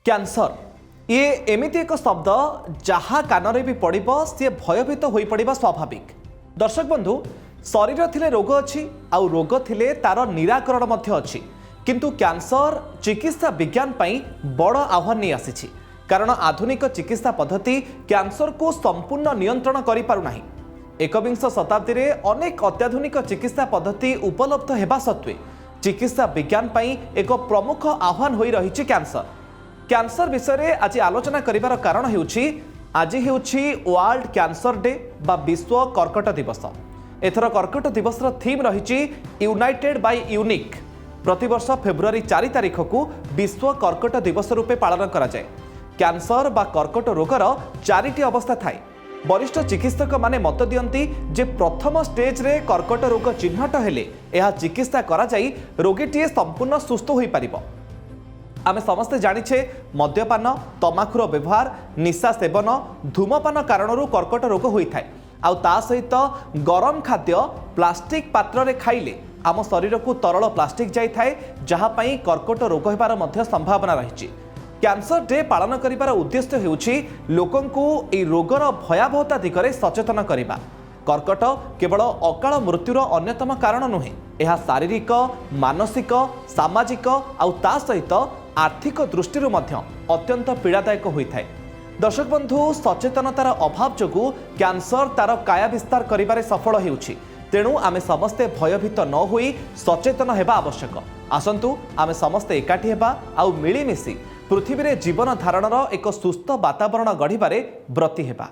Cancer ये एमती एक शब्द जहाँ कान भी पड़ो सी भयभीत हो पड़ा स्वाभाविक। दर्शक बंधु शरीर थिले रोग अच्छी आउ रोग थिले तार निराकरण अच्छी किंतु कैंसर चिकित्सा विज्ञान पाई बड़ आह्वान नहीं आसी कारण आधुनिक चिकित्सा पद्धति कैंसर को संपूर्ण नियंत्रण करि पारु नाही। एकविंश शताब्दी रे अनेक अत्याधुनिक चिकित्सा पद्धति उपलब्ध हेबा सत्वे चिकित्सा विज्ञान पाई एक प्रमुख आह्वान होई रहिछि कैंसर। कैंसर विषय रे आज आलोचना करिवार कारण हेउछि आज हेउछि वर्ल्ड कैंसर डे बा विश्व कर्कट दिवस। एथर कर्कट दिवस थीम रहिछि यूनाइटेड बाय यूनिक। प्रतिवर्ष फेब्रुआरी 4 तारिख को विश्व कर्कट दिवस रूपे पालन करा जाए। कैंसर बा कर्कट रोगर 4टी अवस्था थाए। वरिष्ठ चिकित्सक माने मत दियंती जे प्रथम स्टेज रे कर्कट रोग चिन्हट हेले यह चिकित्सा करा जाई रोगीटीए संपूर्ण सुस्थ होई पारिबो। आमे समस्ते जानिछे मद्यपान तमाखुर व्यवहार निशा सेवन धूमपान कारणरू कर्कट रोग होई थाए। आउ ता सहित गरम खाद्य प्लास्टिक पात्र रे खाइले आम शरीर को तरल प्लास्टिक जाई थाए जहाँ पई कर्कट रोग हेबार मध्य संभावना रहिछि। कैंसर डे पालन करिबार उद्देश्य हेउछि लोकंकु ए रोगर भयावहता दिगरे सचेतन करिबा। कर्कट केवल अकाल मृत्युर अन्यतम कारण नुहे, यह शारीरिक मानसिक सामाजिक आउ ता सहित आर्थिक दृष्टि मध्य अत्यंत पीड़ादायक होता है। दर्शक बंधु सचेतनतार अभाव जोगु कैंसर तार काया विस्तार करिबारे सफल हेउछि। तेणु आमे समस्ते भयभीत न होई सचेतन हेबा आवश्यक। आसंतु आमे समस्ते एकाठी हेबा आउ मिलिमिशि पृथ्वी रे जीवन धारणर एक सुस्थ वातावरण गढ़िबारे ब्रती हेबा।